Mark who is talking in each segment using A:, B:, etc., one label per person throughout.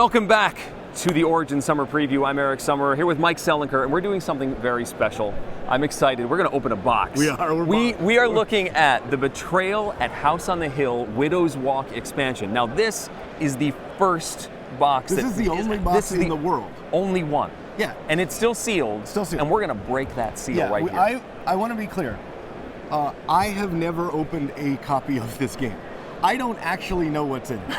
A: Welcome back to the Origin Summer Preview. I'm Eric Summer here with Mike Selinker, and we're doing something very special. I'm excited. We're going to open a box.
B: We are.
A: We are looking at the Betrayal at House on the Hill Widow's Walk expansion. Now, this is the first box.
B: This is the only box in the world.
A: Only one.
B: Yeah.
A: And it's still sealed.
B: Still sealed.
A: And we're going to break that seal right here.
B: I want to be clear. I have never opened a copy of this game. I don't actually know what's in it.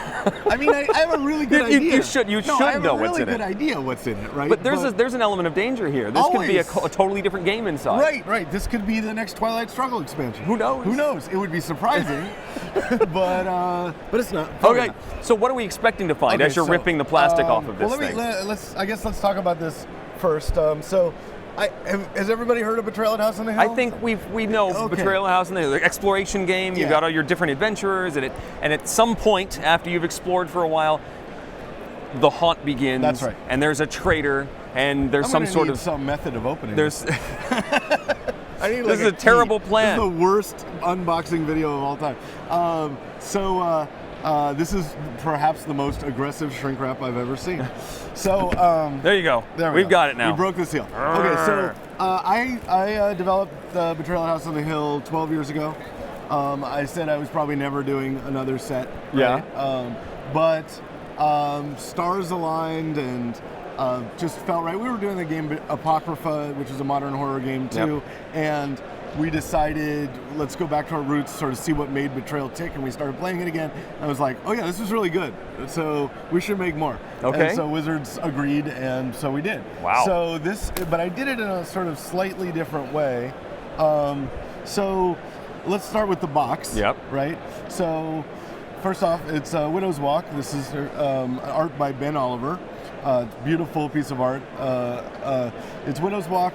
B: I mean, I have a really good idea.
A: You should know what's in it.
B: I have a really good idea what's in it, right?
A: But there's an element of danger here. This could be a totally different game inside.
B: Right. This could be the next Twilight Struggle expansion.
A: Who knows?
B: Who knows? It would be surprising, but it's not.
A: Okay, so what are we expecting to find as you're ripping the plastic off of this thing?
B: Let's talk about this first. Has everybody heard of Betrayal at House on the Hill?
A: I think we know Betrayal at House on the Hill, the exploration game. You've got all your different adventurers, and at some point after you've explored for a while, the haunt begins.
B: That's right.
A: And there's a traitor, and there's some
B: method of opening.
A: This is a terrible plan.
B: This is the worst unboxing video of all time. This is perhaps the most aggressive shrink wrap I've ever seen. So
A: there you go. We've got it now.
B: We broke the seal. Okay, so I developed the Betrayal House on the Hill 12 years ago. I said I was probably never doing another set. Right?
A: Yeah.
B: But stars aligned and just felt right. We were doing the game Apocrypha, which is a modern horror game too, and we decided, let's go back to our roots, sort of see what made Betrayal tick, and we started playing it again. I was like, oh yeah, this is really good, so we should make more.
A: Okay.
B: And so Wizards agreed, and so we did.
A: Wow.
B: So but I did it in a sort of slightly different way. So let's start with the box.
A: Yep.
B: Right? So first off, it's Widow's Walk. This is art by Ben Oliver. Beautiful piece of art. It's Widow's Walk.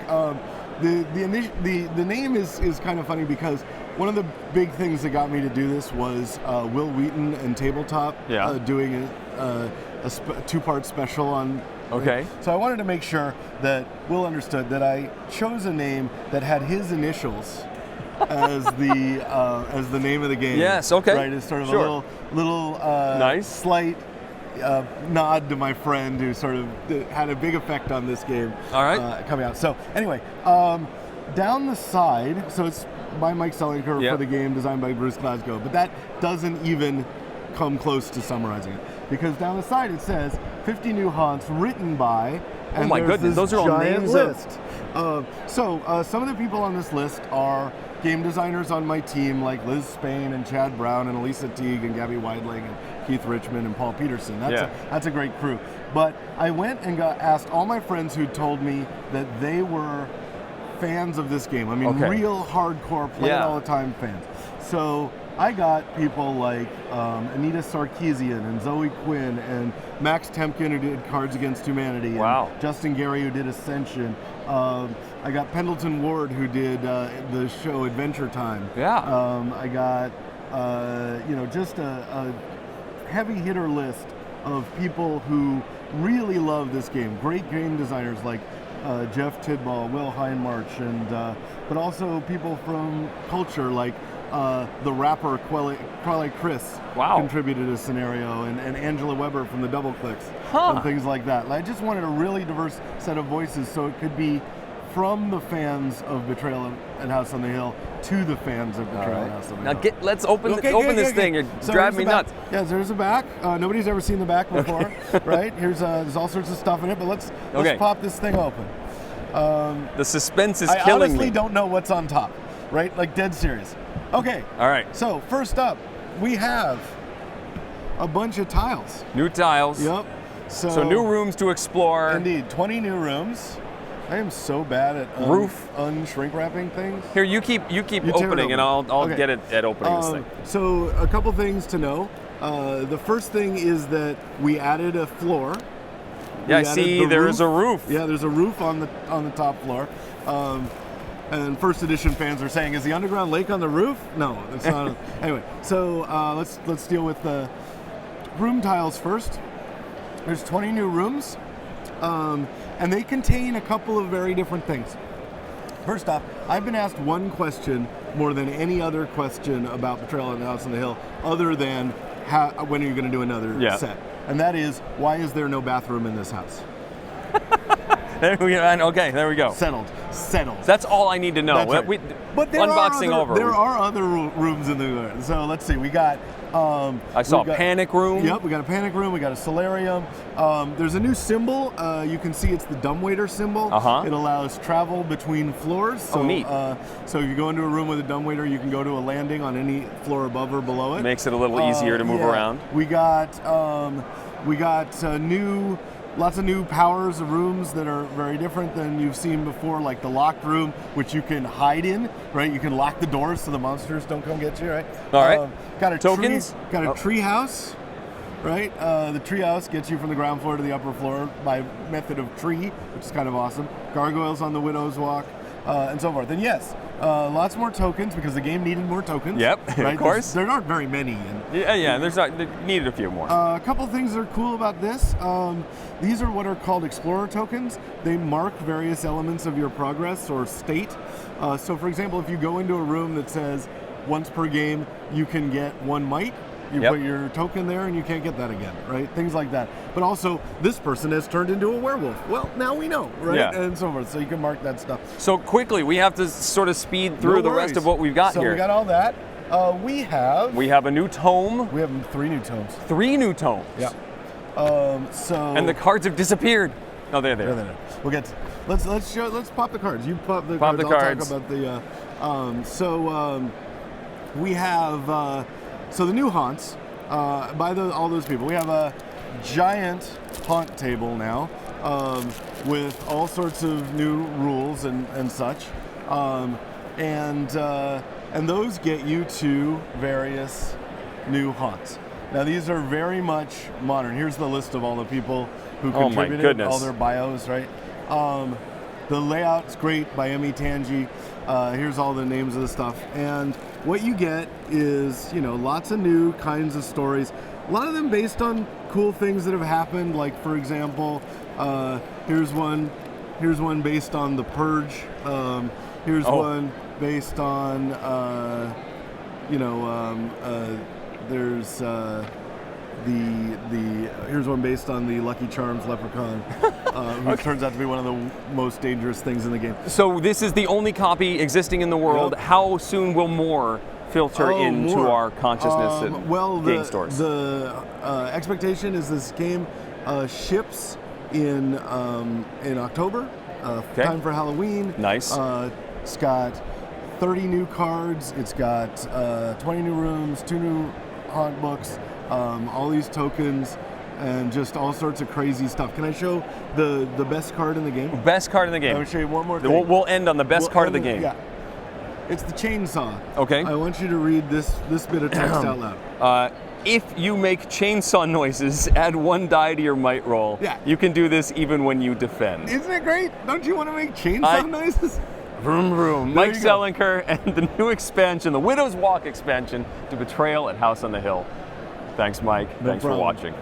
B: The name is kind of funny because one of the big things that got me to do this was Will Wheaton and Tabletop doing a two-part special on.
A: Okay.
B: So I wanted to make sure that Will understood that I chose a name that had his initials as the name of the game.
A: Yes. Okay.
B: Right. It's sort of a little
A: nice,
B: slight nod to my friend who sort of had a big effect on this game.
A: All right.
B: Coming out. So anyway, down the side, so it's by Mike Selinker for the game, designed by Bruce Glasgow, but that doesn't even come close to summarizing it, because down the side it says 50 new haunts written by, and
A: oh my goodness, those are all names
B: list. Some of the people on this list are game designers on my team, like Liz Spain and Chad Brown and Elisa Teague and Gabby Weidling and Keith Richmond and Paul Peterson. That's a great crew. But I went and asked all my friends who told me that they were fans of this game. I mean, real hardcore, play it all the time fans. So I got people like Anita Sarkeesian and Zoe Quinn and Max Temkin, who did Cards Against Humanity, and Justin Gary, who did Ascension. I got Pendleton Ward, who did the show Adventure Time. I got just a heavy hitter list of people who really love this game. Great game designers like Jeff Tidball, Will Hindmarch, and but also people from culture like the rapper Quelle Chris contributed a scenario, and Angela Weber from the Double Clicks, and things like that. I just wanted a really diverse set of voices, so it could be from the fans of Betrayal at House on the Hill to the fans of Betrayal at House on the Hill.
A: Now let's open this thing. You're driving me nuts.
B: Yeah, there's a back. Nobody's ever seen the back before, right? There's all sorts of stuff in it, but let's pop this thing open.
A: The suspense is
B: killing
A: me.
B: I honestly don't know what's on top, right? Like, dead serious. Okay.
A: All right.
B: So first up, we have a bunch of tiles.
A: New tiles.
B: Yep.
A: So new rooms to explore.
B: Indeed, 20 new rooms. I am so bad at unshrink wrapping things.
A: Here, you keep opening, and I'll get it at opening this thing.
B: So a couple things to know. The first thing is that we added a floor.
A: Yeah, I see there is a roof.
B: Yeah, there's a roof on the top floor. And first edition fans are saying, is the underground lake on the roof? No, it's not. Anyway, so let's deal with the room tiles first. There's 20 new rooms. And they contain a couple of very different things. First off, I've been asked one question more than any other question about Betrayal at House on the Hill, other than when are you going to do another set? and that is, why is there no bathroom in this house?
A: Okay, there we go.
B: Settled.
A: That's all I need to know.
B: That's right. But there
A: unboxing
B: are
A: over.
B: There are other rooms in the. So let's see. We got.
A: I saw a panic room.
B: Yep, we got a panic room. We got a solarium. There's a new symbol. You can see it's the dumbwaiter symbol. It allows travel between floors. So,
A: neat.
B: So if you go into a room with a dumbwaiter, you can go to a landing on any floor above or below it.
A: Makes it a little easier to move around.
B: We got lots of new powers of rooms that are very different than you've seen before, like the locked room, which you can hide in, right? You can lock the doors so the monsters don't come get you, right?
A: All right.
B: Got a
A: tokens.
B: Got a tree house, right? The tree house gets you from the ground floor to the upper floor by method of tree, which is kind of awesome. Gargoyles on the Widow's Walk, and so forth. And yes, lots more tokens because the game needed more tokens.
A: Yep,
B: right?
A: Of course.
B: There aren't very many.
A: And they needed a few more.
B: A couple things that are cool about this. These are what are called Explorer tokens. They mark various elements of your progress or state. So for example, if you go into a room that says once per game you can get 1 might, you put your token there and you can't get that again, right? Things like that. But also, this person has turned into a werewolf. Well, now we know, right?
A: Yeah.
B: And so forth. So you can mark that stuff.
A: So quickly, we have to sort of speed through the rest of what we've got here.
B: So we got all that. We have
A: a new tome.
B: We have 3 new tomes.
A: 3 new tomes.
B: Yeah.
A: And the cards have disappeared. Oh, they're there.
B: We'll get. Let's pop the cards. You pop the
A: cards.
B: I'll talk about the. We have. So the new haunts. By all those people, we have a giant haunt table now, with all sorts of new rules and such, and those get you to various new haunts. Now these are very much modern. Here's the list of all the people who contributed, all their bios, right? The layout's great by Emmy Tangi. Here's all the names of the stuff. And what you get is, lots of new kinds of stories. A lot of them based on cool things that have happened. Like, for example, here's one based on The Purge. Here's one based on, there's here's one based on the Lucky Charms leprechaun, who turns out to be one of the most dangerous things in the game.
A: So this is the only copy existing in the world. Yep. How soon will more filter into our consciousness at game stores?
B: The expectation is this game ships in October, time for Halloween.
A: Nice.
B: It's got 30 new cards. It's got 20 new rooms, 2 new haunt books, all these tokens, and just all sorts of crazy stuff. Can I show the best card in the game?
A: Best card in the game.
B: I'm going to show you one more thing.
A: We'll end on the best card of the game.
B: Yeah. It's the chainsaw.
A: Okay.
B: I want you to read this bit of text out loud.
A: If you make chainsaw noises, add 1 die to your might roll.
B: Yeah.
A: You can do this even when you defend.
B: Isn't it great? Don't you want to make chainsaw noises?
A: Vroom, vroom. Mike Selinker and the new expansion, the Widow's Walk expansion to Betrayal at House on the Hill. Thanks, Mike. Thanks for watching.